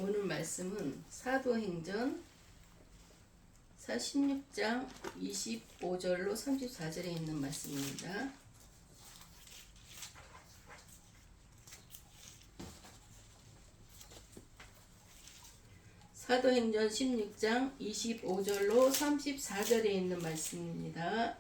오늘 말씀은 사도행전 16장 25절로 34절에 있는 말씀입니다. 사도행전 16장 25절로 34절에 있는 말씀입니다.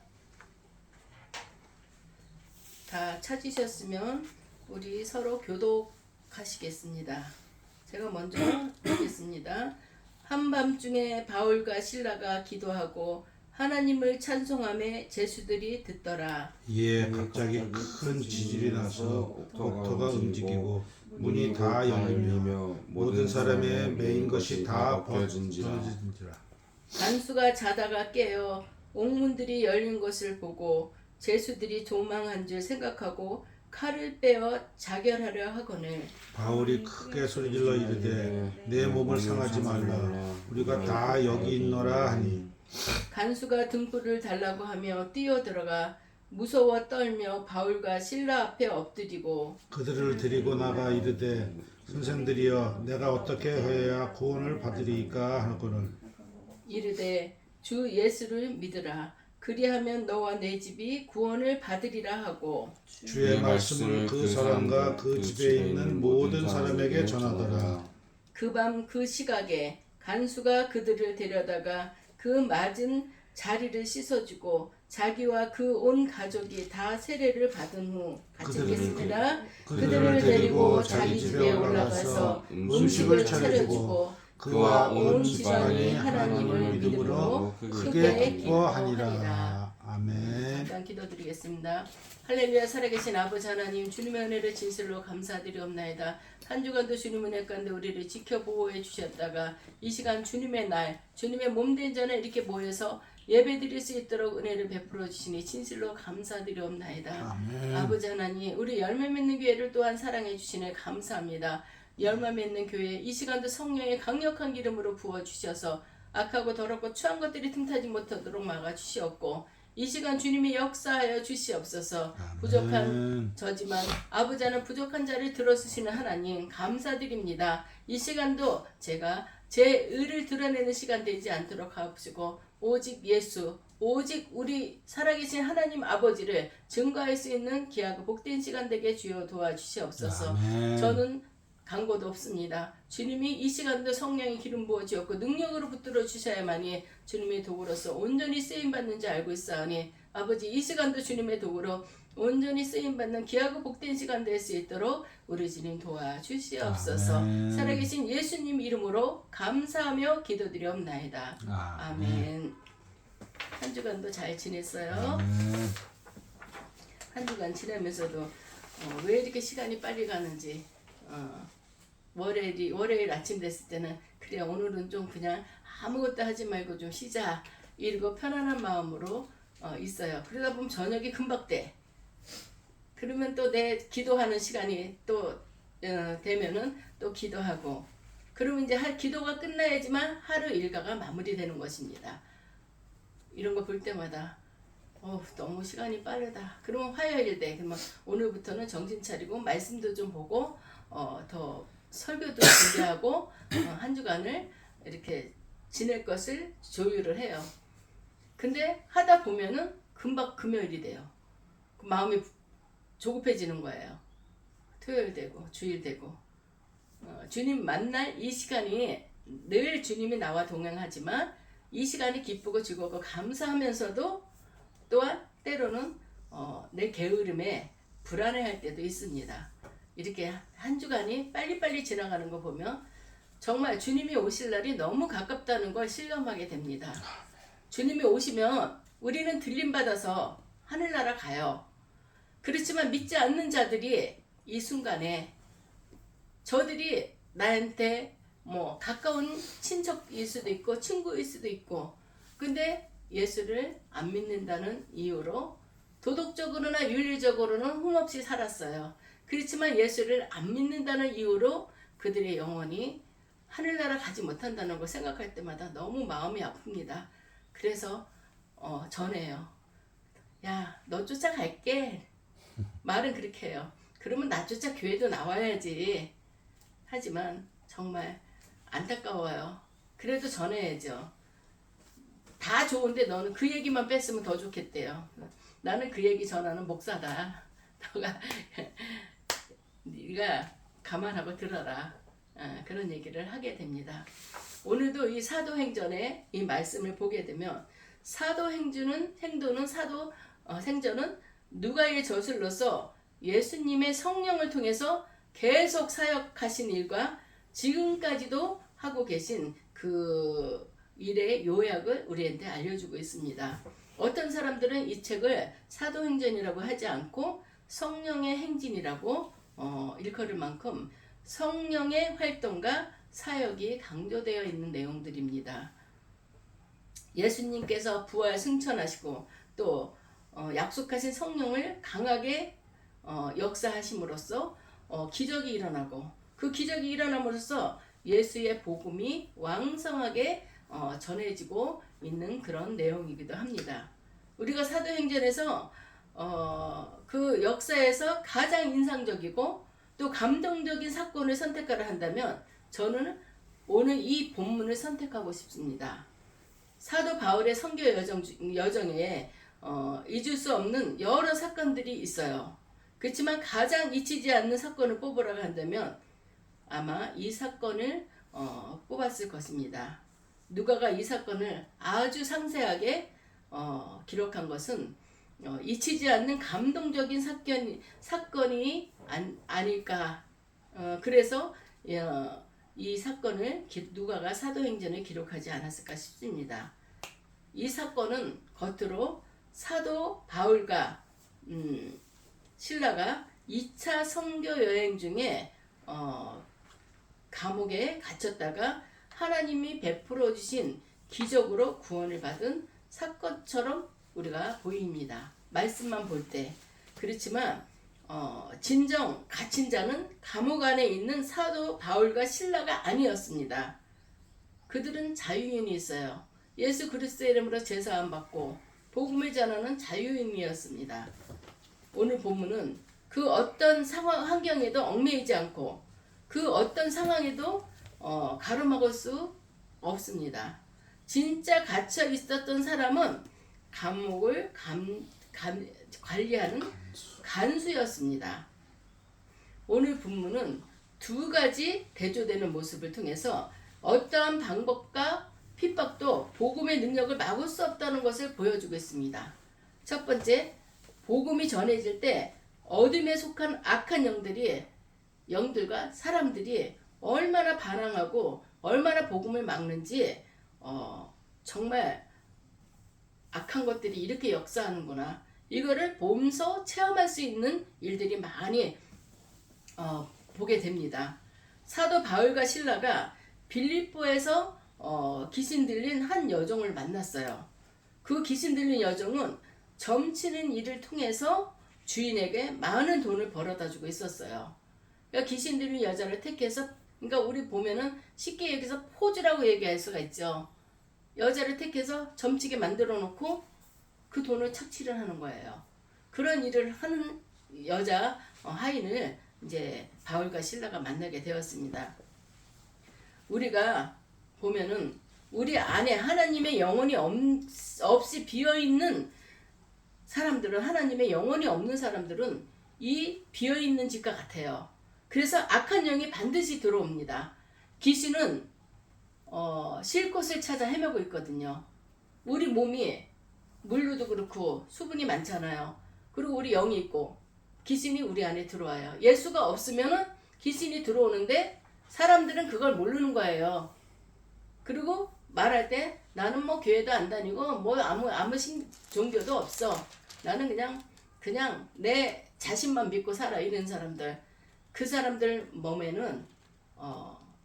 다 찾으셨으면 우리 서로 교독하시겠습니다. 제가 먼저 읽겠습니다. 한밤중에 바울과 실라가 기도하고 하나님을 찬송하며 제수들이 듣더라. 이에 갑자기 큰 지진이 나서 옥토가 움직이고 문이 다 열리며 모든 사람의 매인 것이 다 벗겨진지라. 간수가 자다가 깨어 옥문들이 열린 것을 보고 제수들이 도망한 줄 생각하고 칼을 빼어 자결하려 하거늘 바울이 크게 소리질러 이르되 내 몸을 상하지 말라 우리가 다 여기 있노라 하니 간수가 등불을 달라고 하며 뛰어들어가 무서워 떨며 바울과 실라 앞에 엎드리고 그들을 데리고 나가 이르되 선생들이여 내가 어떻게 해야 구원을 받으리이까 하거늘 이르되 주 예수를 믿으라. 그리하면 너와 내 집이 구원을 받으리라 하고 주의 말씀을 그 사람과 그 집에 있는 모든 사람에게 전하더라. 그 밤 그 시각에 간수가 그들을 데려다가 그 맞은 자리를 씻어주고 자기와 그 온 가족이 다 세례를 받은 후 같이 읽겠습니다. 그들을 데리고 자기 집에 올라가서 음식을 차려주고 그와 온 집안이 하나님을 믿음으로 크게 기뻐하니라. 아멘. 잠깐 기도드리겠습니다. 할렐루야. 살아계신 아버지 하나님, 주님의 은혜를 진실로 감사드리옵나이다. 한 주간도 주님 은혜 가운데 우리를 지켜 보호해 주셨다가 이 시간 주님의 날, 주님의 몸된 전에 이렇게 모여서 예배드릴 수 있도록 은혜를 베풀어 주시니 진실로 감사드리옵나이다. 아멘. 아버지 하나님, 우리 열매 맺는 교회를 또한 사랑해 주시니 감사합니다. 열매 맺는 교회 이 시간도 성령의 강력한 기름으로 부어 주셔서 악하고 더럽고 추한 것들이 틈타지 못하도록 막아 주시옵고 이 시간 주님이 역사하여 주시옵소서. 부족한 저지만 아버지 하나님 부족한 자를 들어주시는 하나님 감사드립니다. 이 시간도 제가 제 의를 드러내는 시간 되지 않도록 하옵시고 오직 예수 오직 우리 살아계신 하나님 아버지를 증거할 수 있는 귀하고 복된 시간 되게 주여 도와주시옵소서. 아멘. 저는 강고도 없습니다. 주님이 이 시간도 성령의 기름 부어 주었고 능력으로 붙들어 주셔야만이 주님의 도구로서 온전히 쓰임 받는 줄 알고 있사오니 아버지 이 시간도 주님의 도구로 온전히 쓰임 받는 귀하고 복된 시간 될 수 있도록 우리 주님 도와주시옵소서. 아멘. 살아계신 예수님 이름으로 감사하며 기도드리옵나이다. 아멘. 한 주간도 잘 지냈어요? 아멘. 한 주간 지나면서도 왜 이렇게 시간이 빨리 가는지 월요일 아침 됐을 때는 그래 오늘은 좀 그냥 아무것도 하지 말고 좀 쉬자 이러고 편안한 마음으로 있어요. 그러다 보면 저녁이 금방 돼. 그러면 또 내 기도하는 시간이 또 되면은 또 기도하고 그러면 이제 기도가 끝나야지만 하루 일과가 마무리되는 것입니다. 이런 거 볼 때마다 너무 시간이 빠르다. 그러면 화요일 돼. 그러면 오늘부터는 정신 차리고 말씀도 좀 보고 더 설교도 준비하고 한 주간을 이렇게 지낼 것을 조율을 해요. 근데 하다 보면은 금방 금요일이 돼요. 마음이 조급해지는 거예요. 토요일 되고 주일 되고 주님 만날 이 시간이 늘 주님이 나와 동행하지만 이 시간이 기쁘고 즐겁고 감사하면서도 또한 때로는 내 게으름에 불안해할 때도 있습니다. 이렇게 한 주간이 빨리빨리 지나가는 거 보면 정말 주님이 오실 날이 너무 가깝다는 걸 실감하게 됩니다. 주님이 오시면 우리는 들림받아서 하늘나라 가요. 그렇지만 믿지 않는 자들이 이 순간에 저들이 나한테 가까운 친척일 수도 있고 친구일 수도 있고 근데 예수를 안 믿는다는 이유로 도덕적으로나 윤리적으로는 흠없이 살았어요. 그렇지만 예수를 안 믿는다는 이유로 그들의 영혼이 하늘나라 가지 못한다는 걸 생각할 때마다 너무 마음이 아픕니다. 그래서 전해요. 야, 너 쫓아갈게. 말은 그렇게 해요. 그러면 나 쫓아 교회도 나와야지. 하지만 정말 안타까워요. 그래도 전해야죠. 다 좋은데 너는 그 얘기만 뺐으면 더 좋겠대요. 나는 그 얘기 전하는 목사다. 너가 네가 감안하고 들어라. 그런 얘기를 하게 됩니다. 오늘도 이 사도행전의 이 말씀을 보게 되면 사도행전은 생전은 누가의 저술로서 예수님의 성령을 통해서 계속 사역하신 일과 지금까지도 하고 계신 그 일의 요약을 우리한테 알려주고 있습니다. 어떤 사람들은 이 책을 사도행전이라고 하지 않고 성령의 행진이라고 일컬을 만큼 성령의 활동과 사역이 강조되어 있는 내용들입니다. 예수님께서 부활 승천하시고 또 약속하신 성령을 강하게 역사하심으로써 기적이 일어나고 그 기적이 일어남으로써 예수의 복음이 왕성하게 전해지고 있는 그런 내용이기도 합니다. 우리가 사도행전에서 그 역사에서 가장 인상적이고 또 감동적인 사건을 선택하라 한다면 저는 오늘 이 본문을 선택하고 싶습니다. 사도 바울의 선교 여정에 잊을 수 없는 여러 사건들이 있어요. 그렇지만 가장 잊히지 않는 사건을 뽑으라고 한다면 아마 이 사건을 뽑았을 것입니다. 누가가 이 사건을 아주 상세하게 기록한 것은 잊히지 않는 감동적인 사건이 아닐까. 그래서 이 사건을 누가가 사도행전에 기록하지 않았을까 싶습니다. 이 사건은 겉으로 사도 바울과 실라가 2차 선교 여행 중에 감옥에 갇혔다가 하나님이 베풀어 주신 기적으로 구원을 받은 사건처럼 우리가 보입니다. 말씀만 볼 때. 그렇지만 진정 갇힌 자는 감옥 안에 있는 사도 바울과 실라가 아니었습니다. 그들은 자유인이 있어요. 예수 그리스도의 이름으로 제사함 받고 복음을 전하는 자유인이었습니다. 오늘 본문은 그 어떤 상황 환경에도 얽매이지 않고 그 어떤 상황에도 가로막을 수 없습니다. 진짜 갇혀 있었던 사람은 감옥을 관리하는 간수였습니다. 오늘 본문은 두 가지 대조되는 모습을 통해서 어떠한 방법과 핍박도 복음의 능력을 막을 수 없다는 것을 보여주고 있습니다. 첫 번째, 복음이 전해질 때 어둠에 속한 악한 영들과 사람들이 얼마나 반항하고 얼마나 복음을 막는지 정말 악한 것들이 이렇게 역사하는구나. 이거를 보면서 체험할 수 있는 일들이 많이 보게 됩니다. 사도 바울과 실라가 빌립보에서 귀신 들린 한 여종을 만났어요. 그 귀신 들린 여종은 점치는 일을 통해서 주인에게 많은 돈을 벌어다 주고 있었어요. 그러니까 귀신 들린 여자를 택해서, 그러니까 우리 보면은 쉽게 여기서 포즈라고 얘기할 수가 있죠. 여자를 택해서 점치게 만들어 놓고 그 돈을 착취를 하는 거예요. 그런 일을 하는 여자 하인을 이제 바울과 실라가 만나게 되었습니다. 우리가 보면은 우리 안에 하나님의 영혼이 없이 비어있는 사람들은, 하나님의 영혼이 없는 사람들은 이 비어있는 집과 같아요. 그래서 악한 영이 반드시 들어옵니다. 귀신은 쉴 곳을 찾아 헤매고 있거든요. 우리 몸이 물류도 그렇고 수분이 많잖아요. 그리고 우리 영이 있고 귀신이 우리 안에 들어와요. 예수가 없으면은 귀신이 들어오는데 사람들은 그걸 모르는 거예요. 그리고 말할 때 나는 뭐 교회도 안 다니고 뭐 아무 종교도 없어. 나는 그냥 내 자신만 믿고 살아. 이런 사람들. 그 사람들 몸에는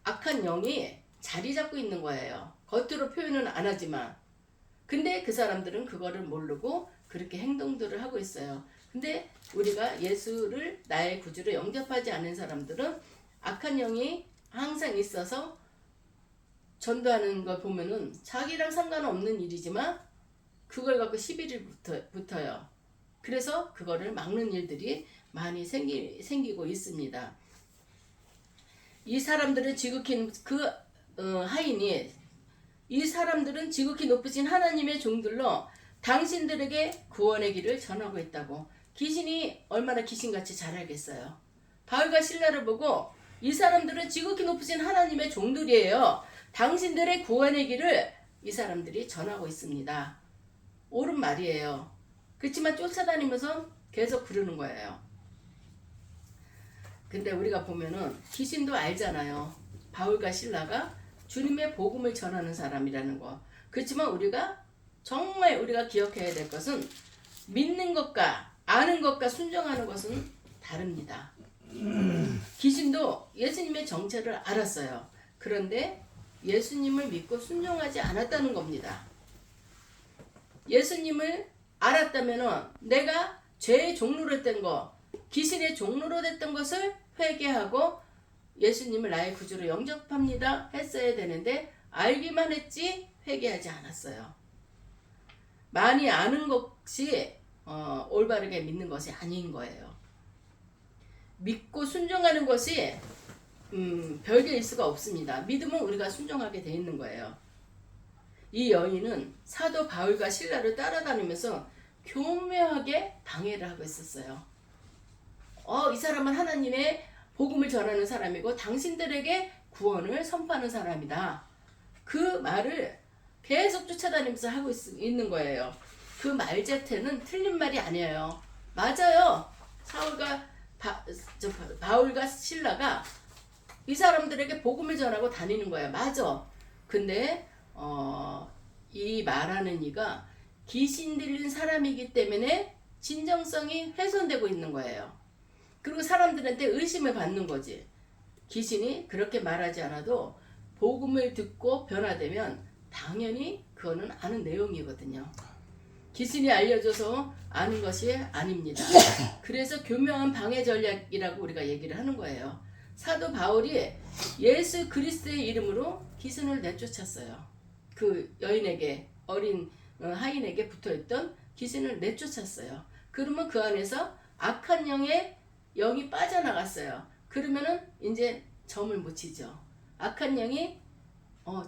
악한 영이 자리 잡고 있는 거예요. 겉으로 표현은 안 하지만. 근데 그 사람들은 그거를 모르고 그렇게 행동들을 하고 있어요. 근데 우리가 예수를 나의 구주로 영접하지 않은 사람들은 악한 영이 항상 있어서 전도하는 걸 보면은 자기랑 상관없는 일이지만 그걸 갖고 시비를 붙어요. 그래서 그거를 막는 일들이 많이 생기고 있습니다. 이 사람들을 지극히 하이니 이 사람들은 지극히 높으신 하나님의 종들로 당신들에게 구원의 길을 전하고 있다고. 귀신이 얼마나 귀신같이 잘 알겠어요. 바울과 실라를 보고 이 사람들은 지극히 높으신 하나님의 종들이에요. 당신들의 구원의 길을 이 사람들이 전하고 있습니다. 옳은 말이에요. 그렇지만 쫓아다니면서 계속 부르는 거예요. 근데 우리가 보면은 귀신도 알잖아요. 바울과 실라가 주님의 복음을 전하는 사람이라는 거. 그렇지만 우리가 정말 우리가 기억해야 될 것은 믿는 것과 아는 것과 순종하는 것은 다릅니다. 귀신도 예수님의 정체를 알았어요. 그런데 예수님을 믿고 순종하지 않았다는 겁니다. 예수님을 알았다면 내가 죄의 종로로 됐던 거, 귀신의 종로로 됐던 것을 회개하고 예수님을 나의 구주로 영접합니다 했어야 되는데 알기만 했지 회개하지 않았어요. 많이 아는 것이 올바르게 믿는 것이 아닌 거예요. 믿고 순종하는 것이 별개일 수가 없습니다. 믿으면 우리가 순종하게 돼 있는 거예요. 이 여인은 사도 바울과 실라를 따라다니면서 교묘하게 방해를 하고 있었어요. 이 사람은 하나님의 복음을 전하는 사람이고 당신들에게 구원을 선포하는 사람이다. 그 말을 계속 쫓아다니면서 하고 있는 거예요. 그 말 자체는 틀린 말이 아니에요. 맞아요. 바울과 실라가 이 사람들에게 복음을 전하고 다니는 거예요. 맞아. 근데 이 말하는 이가 귀신 들린 사람이기 때문에 진정성이 훼손되고 있는 거예요. 그리고 사람들한테 의심을 받는 거지. 귀신이 그렇게 말하지 않아도 복음을 듣고 변화되면 당연히 그거는 아는 내용이거든요. 귀신이 알려줘서 아는 것이 아닙니다. 그래서 교묘한 방해 전략이라고 우리가 얘기를 하는 거예요. 사도 바울이 예수 그리스도의 이름으로 귀신을 내쫓았어요. 그 여인에게, 어린 하인에게 붙어있던 귀신을 내쫓았어요. 그러면 그 안에서 악한 영이 빠져나갔어요. 그러면은 이제 점을 못 치죠. 악한 영이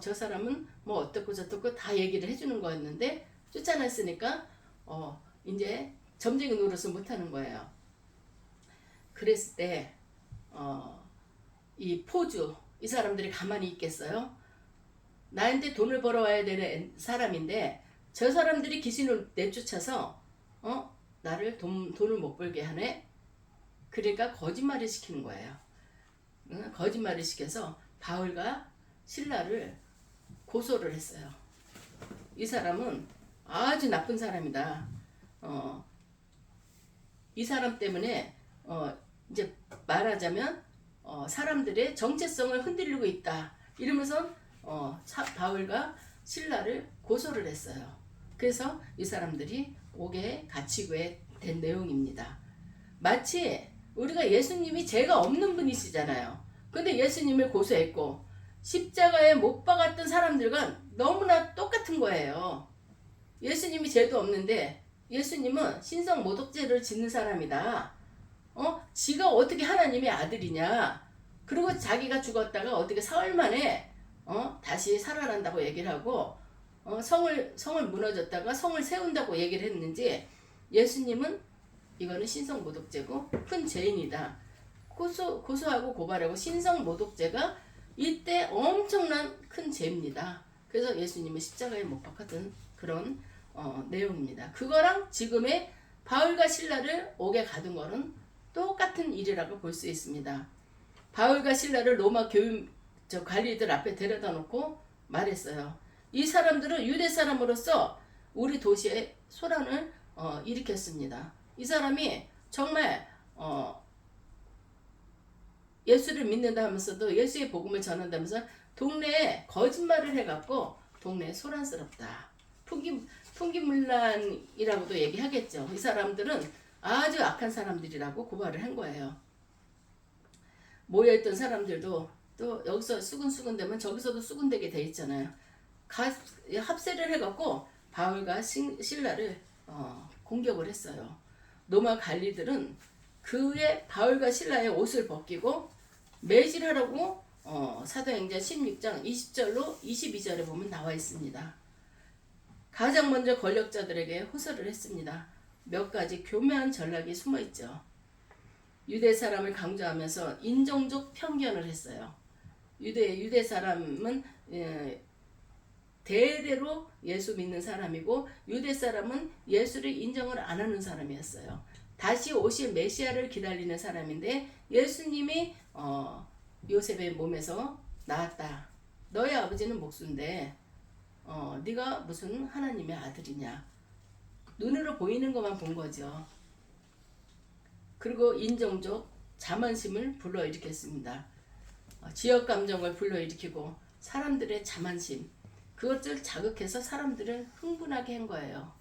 저 사람은 뭐 어떻고 저떻고 다 얘기를 해주는 거였는데 쫓아냈으니까 이제 점쟁이 노릇을 못하는 거예요. 그랬을 때 이 포주, 이 사람들이 가만히 있겠어요? 나한테 돈을 벌어와야 되는 사람인데 저 사람들이 귀신을 내쫓아서 나를 돈을 못 벌게 하네? 그러니까 거짓말을 시키는 거예요. 거짓말을 시켜서 바울과 실라를 고소를 했어요. 이 사람은 아주 나쁜 사람이다. 이 사람 때문에 이제 말하자면 사람들의 정체성을 흔들리고 있다. 이러면서 바울과 실라를 고소를 했어요. 그래서 이 사람들이 옥에 갇히게 된 내용입니다. 마치 우리가 예수님이 죄가 없는 분이시잖아요. 근데 예수님을 고소했고 십자가에 못 박았던 사람들과 너무나 똑같은 거예요. 예수님이 죄도 없는데 예수님은 신성모독죄를 짓는 사람이다. 지가 어떻게 하나님의 아들이냐. 그리고 자기가 죽었다가 어떻게 사흘 만에 다시 살아난다고 얘기를 하고 성을 무너졌다가 성을 세운다고 얘기를 했는지 예수님은 이거는 신성모독죄고 큰 죄인이다. 고소하고 고발하고 신성모독죄가 이때 엄청난 큰 죄입니다. 그래서 예수님은 십자가에 못 박았던 그런 내용입니다. 그거랑 지금의 바울과 실라를 옥에 가둔 거는 똑같은 일이라고 볼 수 있습니다. 바울과 실라를 로마 관리들 앞에 데려다 놓고 말했어요. 이 사람들은 유대 사람으로서 우리 도시에 소란을 일으켰습니다. 이 사람이 정말 예수를 믿는다 하면서도 예수의 복음을 전한다면서 동네에 거짓말을 해갖고 동네에 소란스럽다. 풍기문란이라고도 얘기하겠죠. 이 사람들은 아주 악한 사람들이라고 고발을 한 거예요. 모여있던 사람들도 또 여기서 수군수군되면 저기서도 수군되게 돼 있잖아요. 합세를 해갖고 바울과 실라를 공격을 했어요. 로마 관리들은 그의 바울과 실라의 옷을 벗기고 매질하라고 사도행전 16장 20절로 22절에 보면 나와 있습니다. 가장 먼저 권력자들에게 호소를 했습니다. 몇 가지 교묘한 전략이 숨어 있죠. 유대 사람을 강조하면서 인종적 편견을 했어요. 유대 사람은 대대로 예수 믿는 사람이고 유대 사람은 예수를 인정을 안 하는 사람이었어요. 다시 오실 메시아를 기다리는 사람인데 예수님이 요셉의 몸에서 나왔다. 너의 아버지는 목수인데 네가 무슨 하나님의 아들이냐. 눈으로 보이는 것만 본 거죠. 그리고 인종적 자만심을 불러일으켰습니다. 지역 감정을 불러일으키고 사람들의 자만심, 그것을 자극해서 사람들을 흥분하게 한 거예요.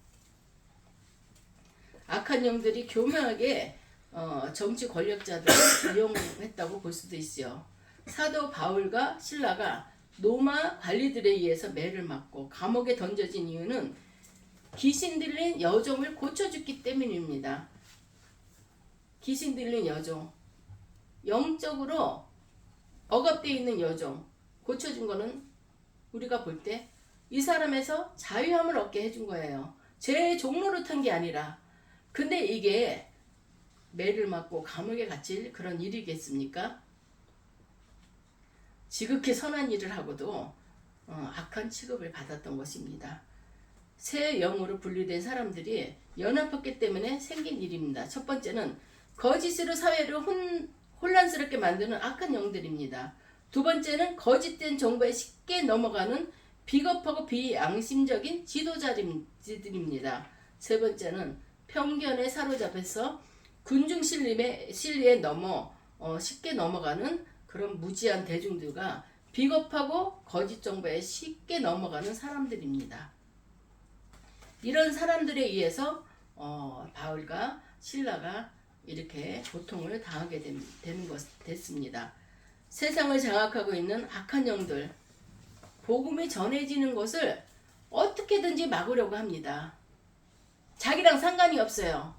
악한 영들이 교묘하게 정치 권력자들을 이용했다고 볼 수도 있어요. 사도 바울과 실라가 로마 관리들에 의해서 매를 맞고 감옥에 던져진 이유는 귀신 들린 여종을 고쳐줬기 때문입니다. 귀신 들린 여종, 영적으로 억압되어 있는 여종 고쳐준 거는 우리가 볼 때 이 사람에서 자유함을 얻게 해준 거예요. 죄의 종로로 탄 게 아니라. 근데 이게 매를 맞고 감옥에 갇힐 그런 일이겠습니까? 지극히 선한 일을 하고도 악한 취급을 받았던 것입니다. 새 영으로 분리된 사람들이 연합했기 때문에 생긴 일입니다. 첫 번째는 거짓으로 사회를 혼란스럽게 만드는 악한 영들입니다. 두 번째는 거짓된 정보에 쉽게 넘어가는 비겁하고 비양심적인 지도자들입니다. 세 번째는 편견에 사로잡혀서 군중 실리에 넘어 쉽게 넘어가는 그런 무지한 대중들과 비겁하고 거짓 정보에 쉽게 넘어가는 사람들입니다. 이런 사람들에 의해서 바울과 실라가 이렇게 고통을 당하게 됐습니다. 세상을 장악하고 있는 악한 영들, 복음이 전해지는 것을 어떻게든지 막으려고 합니다. 자기랑 상관이 없어요.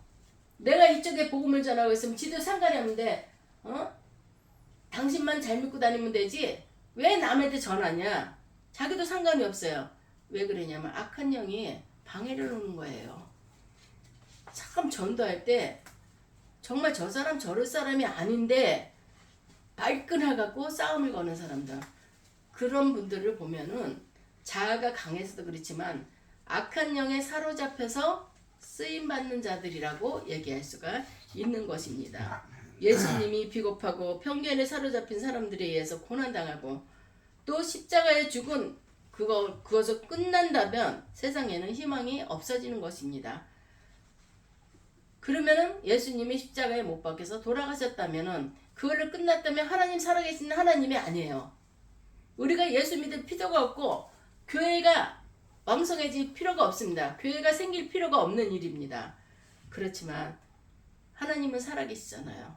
내가 이쪽에 복음을 전하고 있으면 지도 상관이 없는데 당신만 잘 믿고 다니면 되지 왜 남한테 전하냐. 자기도 상관이 없어요. 왜 그러냐면 악한 영이 방해를 하는 거예요. 참 전도할 때 정말 저 사람 저럴 사람이 아닌데 발끈해갖고 싸움을 거는 사람들, 그런 분들을 보면은 자아가 강해서도 그렇지만 악한 영에 사로잡혀서 쓰임받는 자들이라고 얘기할 수가 있는 것입니다. 예수님이 비겁하고 편견에 사로잡힌 사람들에 의해서 고난당하고 또 십자가에 죽은 그것을 끝난다면 세상에는 희망이 없어지는 것입니다. 그러면은 예수님이 십자가에 못 박혀서 돌아가셨다면은 그걸로 끝났다면 하나님 살아계신 하나님이 아니에요. 우리가 예수 믿을 필요가 없고 교회가 왕성해질 필요가 없습니다. 교회가 생길 필요가 없는 일입니다. 그렇지만 하나님은 살아계시잖아요.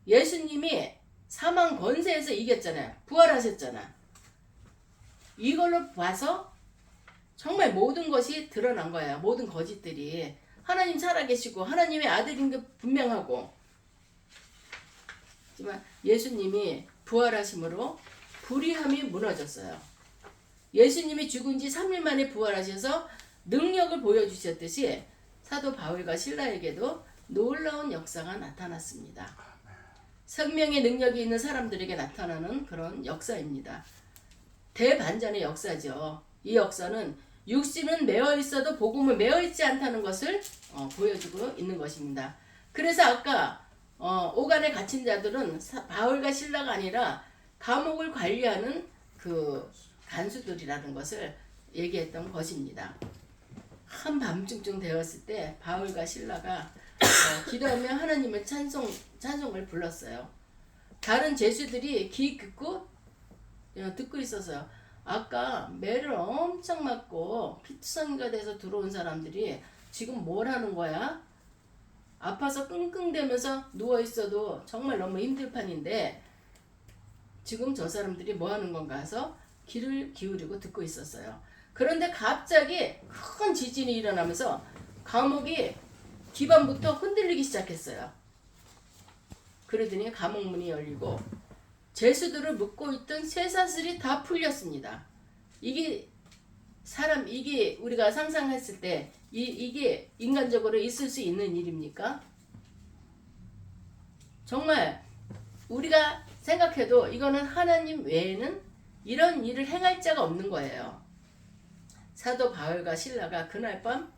예수님이 사망 권세에서 이겼잖아요. 부활하셨잖아. 이걸로 봐서 정말 모든 것이 드러난 거예요. 모든 거짓들이. 하나님 살아계시고 하나님의 아들인 게 분명하고, 하지만 예수님이 부활하심으로 불의함이 무너졌어요. 예수님이 죽은 지 3일 만에 부활하셔서 능력을 보여주셨듯이 사도 바울과 실라에게도 놀라운 역사가 나타났습니다. 생명의 능력이 있는 사람들에게 나타나는 그런 역사입니다. 대반전의 역사죠. 이 역사는 육신은 매어 있어도 복음은 매어 있지 않다는 것을 보여주고 있는 것입니다. 그래서 아까 오간에 갇힌 자들은 바울과 실라가 아니라 감옥을 관리하는 그 간수들이라는 것을 얘기했던 것입니다. 한밤중쯤 되었을 때 바울과 실라가 기도하며 하나님을 찬송을 불렀어요. 다른 제수들이 귀 긋고 듣고 있었어요. 아까 매를 엄청 맞고 피투성이가 돼서 들어온 사람들이 지금 뭘 하는 거야? 아파서 끙끙대면서 누워있어도 정말 너무 힘들 판인데 지금 저 사람들이 뭐 하는 건가 해서 귀를 기울이고 듣고 있었어요. 그런데 갑자기 큰 지진이 일어나면서 감옥이 기반부터 흔들리기 시작했어요. 그러더니 감옥 문이 열리고 죄수들을 묶고 있던 쇠사슬이 다 풀렸습니다. 이게 우리가 상상했을 때 이게 인간적으로 있을 수 있는 일입니까? 정말 우리가 생각해도 이거는 하나님 외에는 이런 일을 행할 자가 없는 거예요. 사도 바울과 실라가 그날 밤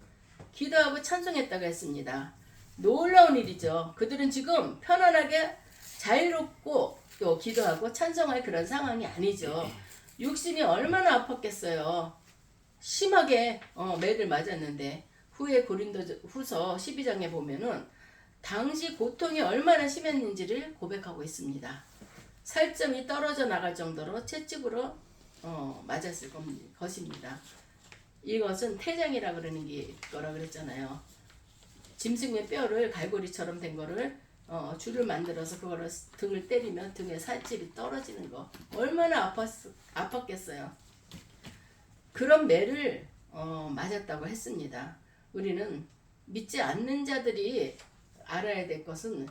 기도하고 찬송했다고 했습니다. 놀라운 일이죠. 그들은 지금 편안하게 자유롭고 또 기도하고 찬송할 그런 상황이 아니죠. 육신이 얼마나 아팠겠어요. 심하게 매를 맞았는데 후에 고린도후서 12장에 보면은 당시 고통이 얼마나 심했는지를 고백하고 있습니다. 살점이 떨어져 나갈 정도로 채찍으로 맞았을 것입니다. 이것은 태장이라 그러는 거라 그랬잖아요. 짐승의 뼈를 갈고리처럼 된 거를 줄을 만들어서 그거를 등을 때리면 등에 살집이 떨어지는 거 얼마나 아팠겠어요. 그런 매를 맞았다고 했습니다. 우리는 믿지 않는 자들이 알아야 될 것은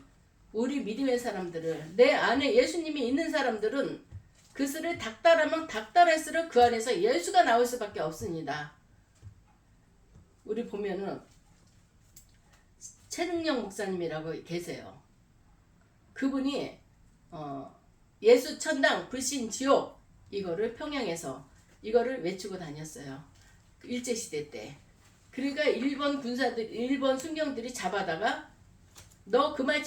우리 믿음의 사람들을 내 안에 예수님이 있는 사람들은 그것을 닥달하면 닥달할수록 그 안에서 예수가 나올 수밖에 없습니다. 우리 보면은 최능영 목사님이라고 계세요. 그분이 예수 천당 불신 지옥 이거를 평양에서 이거를 외치고 다녔어요. 일제시대 때. 그러니까 일본 순경들이 잡아다가 너 그 말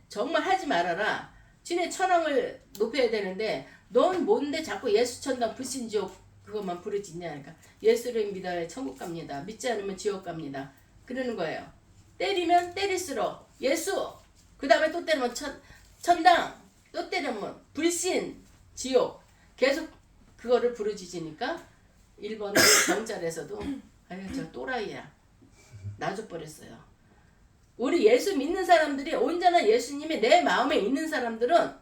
정말 하지 말아라. 지네 천왕을 높여야 되는데 넌 뭔데 자꾸 예수 천당 불신 지옥 그것만 부르짖냐. 그러니까 예수를 믿어야 천국 갑니다. 믿지 않으면 지옥 갑니다. 그러는 거예요. 때리면 때릴수록 예수 그 다음에 또 때리면 천당 또 때리면 불신 지옥 계속 그거를 부르짖으니까 일본 경찰에서도 아유 저 또라이야 놔줘버렸어요. 우리 예수 믿는 사람들이 온전한 예수님이 내 마음에 있는 사람들은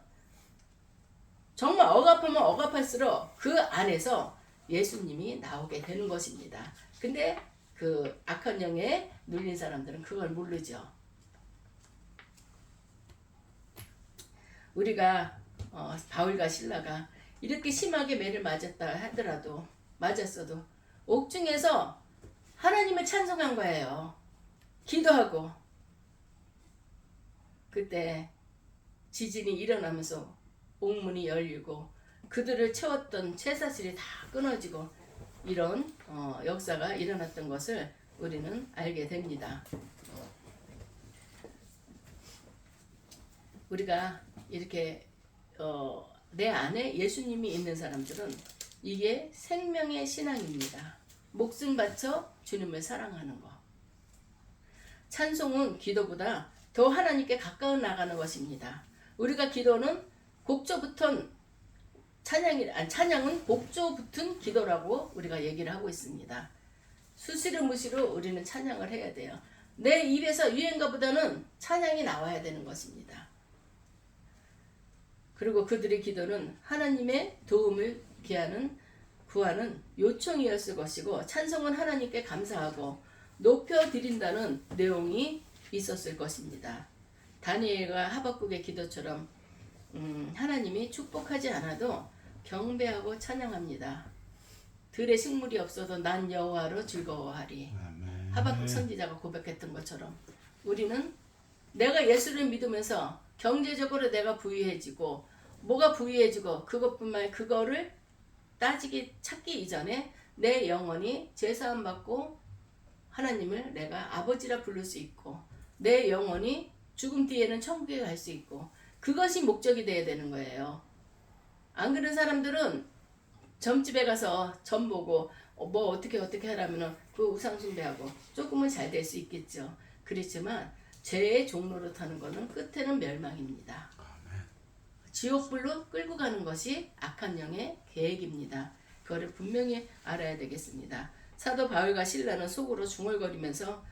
정말 억압하면 억압할수록 그 안에서 예수님이 나오게 되는 것입니다. 근데 그 악한 영에 눌린 사람들은 그걸 모르죠. 우리가 바울과 실라가 이렇게 심하게 매를 맞았어도 옥중에서 하나님을 찬송한 거예요. 기도하고 그때 지진이 일어나면서 옥문이 열리고 그들을 채웠던 쇠사슬이 다 끊어지고 이런 역사가 일어났던 것을 우리는 알게 됩니다. 우리가 이렇게 내 안에 예수님이 있는 사람들은 이게 생명의 신앙입니다. 목숨 바쳐 주님을 사랑하는 것. 찬송은 기도보다 더 하나님께 가까워 나가는 것입니다. 우리가 기도는 곡조 붙은 찬양은 곡조 붙은 기도라고 우리가 얘기를 하고 있습니다. 수시르무시로 우리는 찬양을 해야 돼요. 내 입에서 유행가보다는 찬양이 나와야 되는 것입니다. 그리고 그들의 기도는 하나님의 도움을 구하는 요청이었을 것이고 찬송은 하나님께 감사하고 높여드린다는 내용이 있었을 것입니다. 다니엘과 하박국의 기도처럼 하나님이 축복하지 않아도 경배하고 찬양합니다. 들에 식물이 없어도 난 여호와로 즐거워하리. 아멘. 하박국 선지자가 고백했던 것처럼 우리는 내가 예수를 믿으면서 경제적으로 내가 부유해지고 뭐가 부유해지고 그것뿐만 아니라 그거를 찾기 이전에 내 영혼이 제사함 받고 하나님을 내가 아버지라 부를 수 있고 내 영혼이 죽음 뒤에는 천국에 갈 수 있고 그것이 목적이 돼야 되는 거예요. 안 그런 사람들은 점집에 가서 점 보고 뭐 어떻게 하라면은 그 우상 숭배하고 조금은 잘 될 수 있겠죠. 그렇지만 죄의 종로로 타는 거는 끝에는 멸망입니다. 지옥불로 끌고 가는 것이 악한 영의 계획입니다. 그거를 분명히 알아야 되겠습니다. 사도 바울과 실라는 속으로 중얼거리면서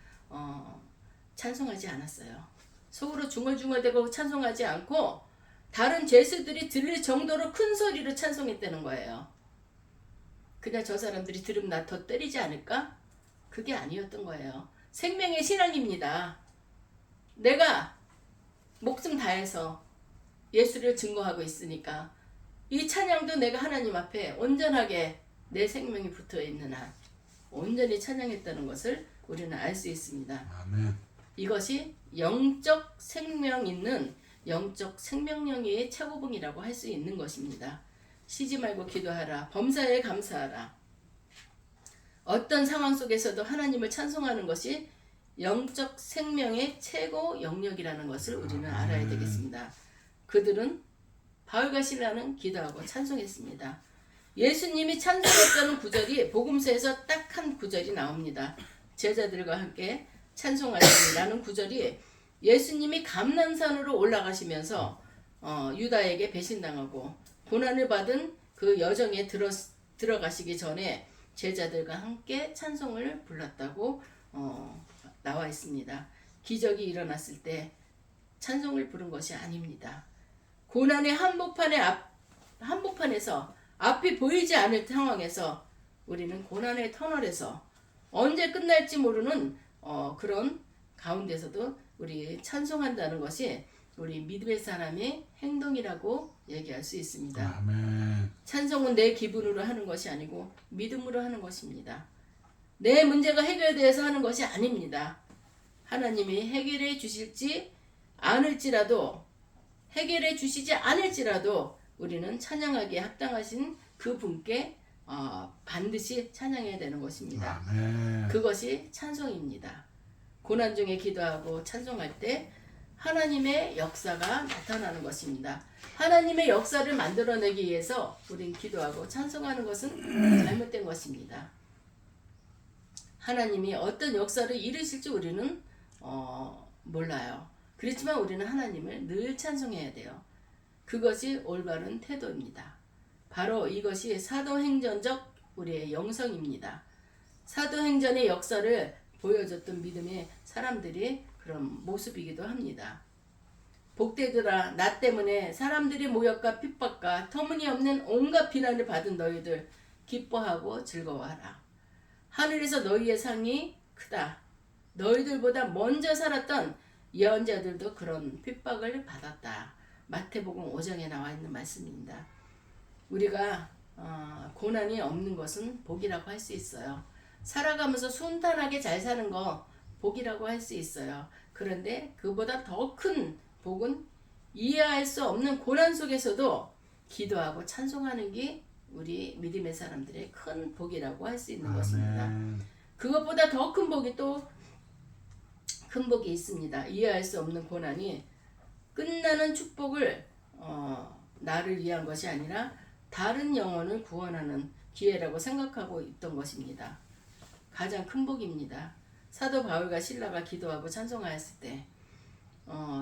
찬송하지 않았어요. 속으로 중얼중얼대고 찬송하지 않고 다른 죄수들이 들릴 정도로 큰 소리로 찬송했다는 거예요. 그냥 저 사람들이 들으면 나 더 때리지 않을까? 그게 아니었던 거예요. 생명의 신앙입니다. 내가 목숨 다해서 예수를 증거하고 있으니까 이 찬양도 내가 하나님 앞에 온전하게 내 생명이 붙어 있는 한 온전히 찬양했다는 것을 우리는 알 수 있습니다. 아멘. 이것이 영적 생명 있는 영적 생명력의 최고봉이라고 할 수 있는 것입니다. 쉬지 말고 기도하라. 범사에 감사하라. 어떤 상황 속에서도 하나님을 찬송하는 것이 영적 생명의 최고 영역이라는 것을 우리는 알아야 되겠습니다. 그들은 바울과 실라는 기도하고 찬송했습니다. 예수님이 찬송했다는 구절이 복음서에서 딱 한 구절이 나옵니다. 제자들과 함께 찬송하시라는 구절이 예수님이 감난산으로 올라가시면서 유다에게 배신당하고 고난을 받은 그 여정에 들어가시기 전에 제자들과 함께 찬송을 불렀다고 나와 있습니다. 기적이 일어났을 때 찬송을 부른 것이 아닙니다. 고난의 한복판에서 앞이 보이지 않을 상황에서 우리는 고난의 터널에서 언제 끝날지 모르는 그런 가운데서도 우리 찬송한다는 것이 우리 믿음의 사람의 행동이라고 얘기할 수 있습니다. 아멘. 찬송은 내 기분으로 하는 것이 아니고 믿음으로 하는 것입니다. 내 문제가 해결되어서 하는 것이 아닙니다. 하나님이 해결해 주시지 않을지라도 우리는 찬양하기에 합당하신 그 분께 반드시 찬양해야 되는 것입니다. 아멘. 그것이 찬송입니다. 고난 중에 기도하고 찬송할 때 하나님의 역사가 나타나는 것입니다. 하나님의 역사를 만들어내기 위해서 우린 기도하고 찬송하는 것은 잘못된 것입니다. 하나님이 어떤 역사를 이루실지 우리는 몰라요. 그렇지만 우리는 하나님을 늘 찬송해야 돼요. 그것이 올바른 태도입니다. 바로 이것이 사도행전적 우리의 영성입니다. 사도행전의 역사를 보여줬던 믿음의 사람들이 그런 모습이기도 합니다. 복되더라. 나 때문에 사람들이 모욕과 핍박과 터무니없는 온갖 비난을 받은 너희들 기뻐하고 즐거워하라. 하늘에서 너희의 상이 크다. 너희들보다 먼저 살았던 예언자들도 그런 핍박을 받았다. 마태복음 5장에 나와 있는 말씀입니다. 우리가 고난이 없는 것은 복이라고 할 수 있어요. 살아가면서 순탄하게 잘 사는 거 복이라고 할 수 있어요. 그런데 그보다 더 큰 복은 이해할 수 없는 고난 속에서도 기도하고 찬송하는 게 우리 믿음의 사람들의 큰 복이라고 할 수 있는 것입니다. 그것보다 더 큰 복이 또 큰 복이 있습니다. 이해할 수 없는 고난이 끝나는 축복을 나를 위한 것이 아니라 다른 영혼을 구원하는 기회라고 생각하고 있던 것입니다. 가장 큰 복입니다. 사도 바울과 실라가 기도하고 찬송하였을 때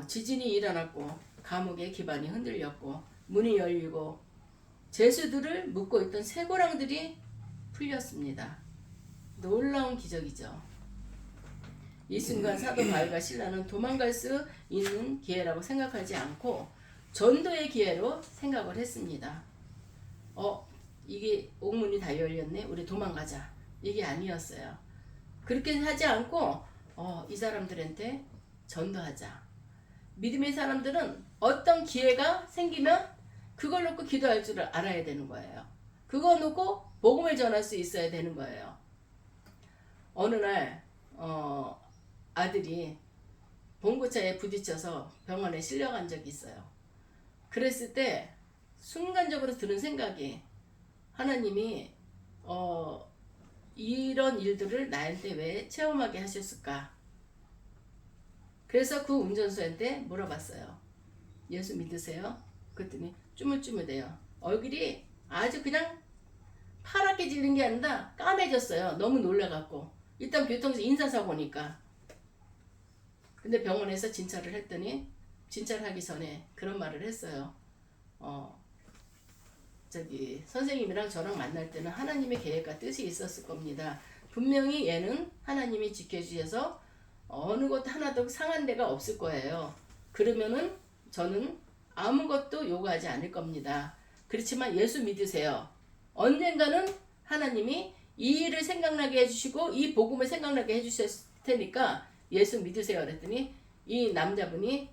지진이 일어났고 감옥의 기반이 흔들렸고 문이 열리고 죄수들을 묶고 있던 쇠고랑들이 풀렸습니다. 놀라운 기적이죠. 이 순간 사도 바울과 실라는 도망갈 수 있는 기회라고 생각하지 않고 전도의 기회로 생각을 했습니다. 이게 옥문이 다 열렸네. 우리 도망가자. 이게 아니었어요. 그렇게 하지 않고 이 사람들한테 전도하자. 믿음의 사람들은 어떤 기회가 생기면 그걸 놓고 기도할 줄 알아야 되는 거예요. 그거 놓고 복음을 전할 수 있어야 되는 거예요. 어느 날 아들이 봉고차에 부딪혀서 병원에 실려간 적이 있어요. 그랬을 때 순간적으로 드는 생각이 하나님이 이런 일들을 나한테 왜 체험하게 하셨을까? 그래서 그 운전수한테 물어봤어요. 예수 믿으세요? 그랬더니 쭈물쭈물대요. 얼굴이 아주 그냥 파랗게 질린 게 아니라 까매졌어요. 너무 놀라갖고. 일단 교통에서 인사사고니까. 근데 병원에서 진찰을 했더니 진찰하기 전에 그런 말을 했어요. 선생님이랑 저랑 만날 때는 하나님의 계획과 뜻이 있었을 겁니다. 분명히 얘는 하나님이 지켜주셔서 어느 것 하나도 상한 데가 없을 거예요. 그러면은 저는 아무것도 요구하지 않을 겁니다. 그렇지만 예수 믿으세요. 언젠가는 하나님이 이 일을 생각나게 해주시고 이 복음을 생각나게 해주셨을 테니까 예수 믿으세요. 그랬더니 이 남자분이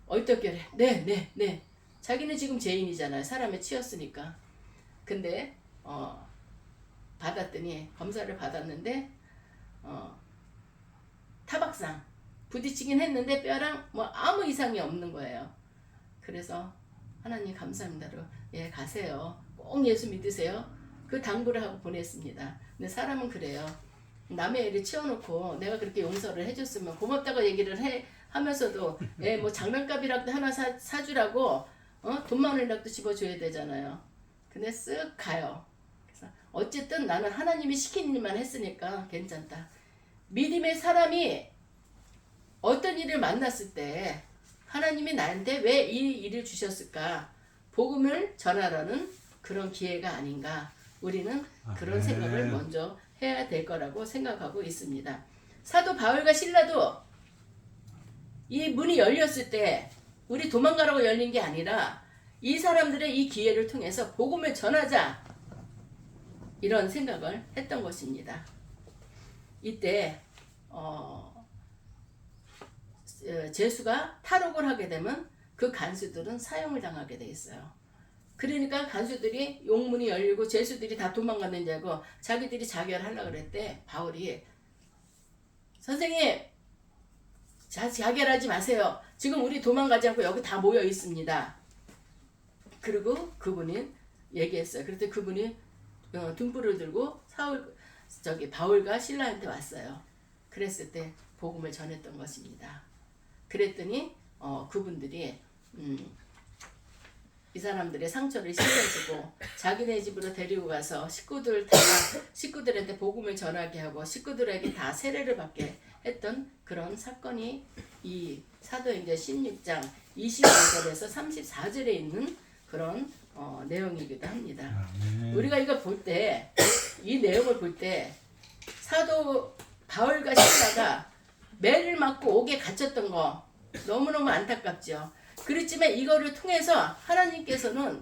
얼떨결에 네. 자기는 지금 죄인이잖아요. 사람에 치였으니까. 근데 받았더니 검사를 받았는데 타박상 부딪히긴 했는데 뼈랑 뭐 아무 이상이 없는 거예요. 그래서 하나님 감사합니다로 예 가세요. 꼭 예수 믿으세요. 그 당부를 하고 보냈습니다. 근데 사람은 그래요. 남의 일을 치워놓고 내가 그렇게 용서를 해줬으면 고맙다고 얘기를 하면서도 예, 뭐 장난감이라도 하나 사주라고 돈만 원이라도 집어줘야 되잖아요. 근데 쓱 가요. 그래서 어쨌든 나는 하나님이 시킨 일만 했으니까 괜찮다. 믿음의 사람이 어떤 일을 만났을 때 하나님이 나한테 왜 이 일을 주셨을까? 복음을 전하라는 그런 기회가 아닌가. 우리는 그런 생각을 먼저 해야 될 거라고 생각하고 있습니다. 사도 바울과 실라도 이 문이 열렸을 때 우리 도망가라고 열린 게 아니라 이 사람들의 이 기회를 통해서 복음을 전하자 이런 생각을 했던 것입니다. 이때 제수가 탈옥을 하게 되면 그 간수들은 사형을 당하게 돼 있어요. 그러니까 간수들이 용문이 열리고 제수들이 다 도망갔는 줄 알고 자기들이 자결하려고 그랬대. 바울이 선생님 자결하지 마세요. 지금 우리 도망가지 않고 여기 다 모여 있습니다. 그리고 그분이 얘기했어요. 그랬더니 그분이 등불을 들고 바울과 실라한테 왔어요. 그랬을 때 복음을 전했던 것입니다. 그랬더니 그분들이 이 사람들의 상처를 씻어주고 자기네 집으로 데리고 가서 식구들한테 복음을 전하게 하고 식구들에게 다 세례를 받게 했던 그런 사건이 이 사도행전 16장 22절에서 34절에 있는 그런 내용이기도 합니다. 우리가 이거 볼 때, 이 내용을 볼 때 사도 바울과 실라가 매를 맞고 옥에 갇혔던 거 너무너무 안타깝죠. 그렇지만 이거를 통해서 하나님께서는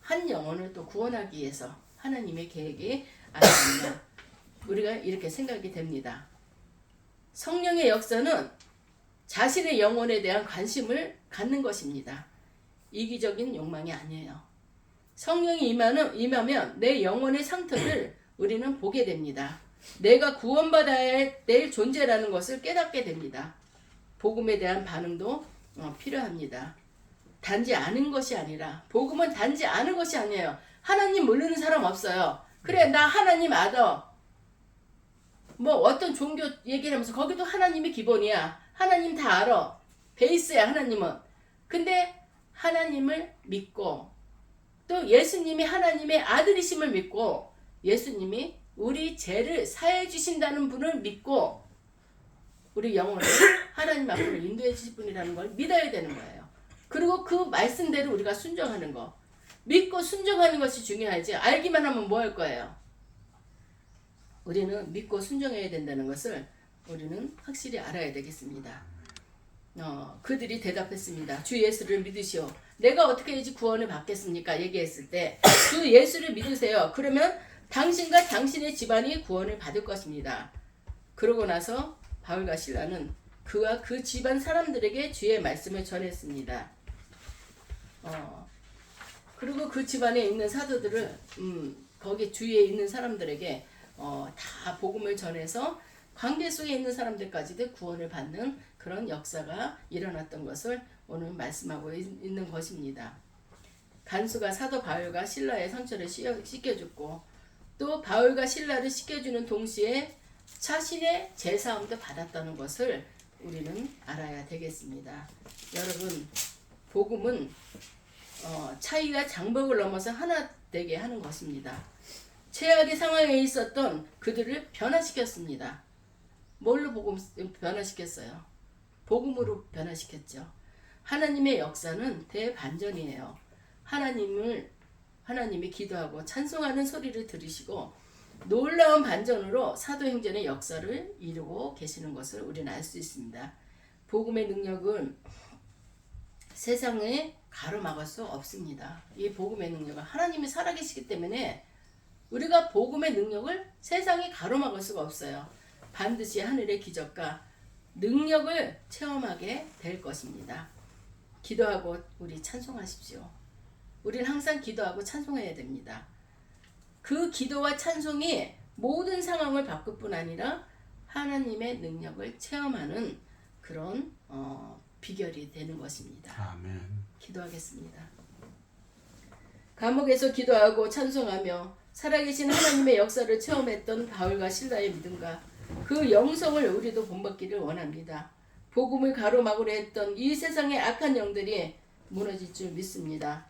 한 영혼을 또 구원하기 위해서 하나님의 계획이 아니었나 우리가 이렇게 생각이 됩니다. 성령의 역사는 자신의 영혼에 대한 관심을 갖는 것입니다. 이기적인 욕망이 아니에요. 성령이 임하면 내 영혼의 상태를 우리는 보게 됩니다. 내가 구원받아야 될 존재라는 것을 깨닫게 됩니다. 복음에 대한 반응도 필요합니다. 단지 아는 것이 아니라 복음은 단지 아는 것이 아니에요. 하나님 모르는 사람 없어요. 그래 나 하나님 알아. 뭐 어떤 종교 얘기를 하면서 거기도 하나님이 기본이야. 하나님 다 알아. 베이스야 하나님은. 근데 하나님을 믿고 또 예수님이 하나님의 아들이심을 믿고 예수님이 우리 죄를 사해 주신다는 분을 믿고 우리 영혼을 하나님 앞으로 인도해 주실 분이라는 걸 믿어야 되는 거예요. 그리고 그 말씀대로 우리가 순종하는 거. 믿고 순종하는 것이 중요하지. 알기만 하면 뭐 할 거예요? 우리는 믿고 순종해야 된다는 것을 우리는 확실히 알아야 되겠습니다. 그들이 대답했습니다. 주 예수를 믿으시오. 내가 어떻게 해야지 구원을 받겠습니까? 얘기했을 때 주 예수를 믿으세요. 그러면 당신과 당신의 집안이 구원을 받을 것입니다. 그러고 나서 바울과 실라는 그와 그 집안 사람들에게 주의 말씀을 전했습니다. 그리고 그 집안에 있는 사도들을 거기 주위에 있는 사람들에게 다 복음을 전해서 관계 속에 있는 사람들까지도 구원을 받는 그런 역사가 일어났던 것을 오늘 말씀하고 있는 것입니다. 간수가 사도 바울과 실라의 상처를 씻겨줬고 또 바울과 실라를 씻겨주는 동시에 자신의 제사함도 받았다는 것을 우리는 알아야 되겠습니다. 여러분 복음은 차이가 장벽을 넘어서 하나 되게 하는 것입니다. 최악의 상황에 있었던 그들을 변화시켰습니다. 뭘로 복음 변화시켰어요? 복음으로 변화시켰죠. 하나님의 역사는 대반전이에요. 하나님이 기도하고 찬송하는 소리를 들으시고 놀라운 반전으로 사도행전의 역사를 이루고 계시는 것을 우리는 알 수 있습니다. 복음의 능력은 세상에 가로막을 수 없습니다. 이 복음의 능력은 하나님이 살아계시기 때문에 우리가 복음의 능력을 세상에 가로막을 수가 없어요. 반드시 하늘의 기적과 능력을 체험하게 될 것입니다. 기도하고 우리 찬송하십시오. 우리는 항상 기도하고 찬송해야 됩니다. 그 기도와 찬송이 모든 상황을 바꿀 뿐 아니라 하나님의 능력을 체험하는 그런 비결이 되는 것입니다. 아멘. 기도하겠습니다. 감옥에서 기도하고 찬송하며 살아계신 하나님의 역사를 체험했던 바울과 실라의 믿음과 그 영성을 우리도 본받기를 원합니다. 복음을 가로막으려 했던 이 세상의 악한 영들이 무너질 줄 믿습니다.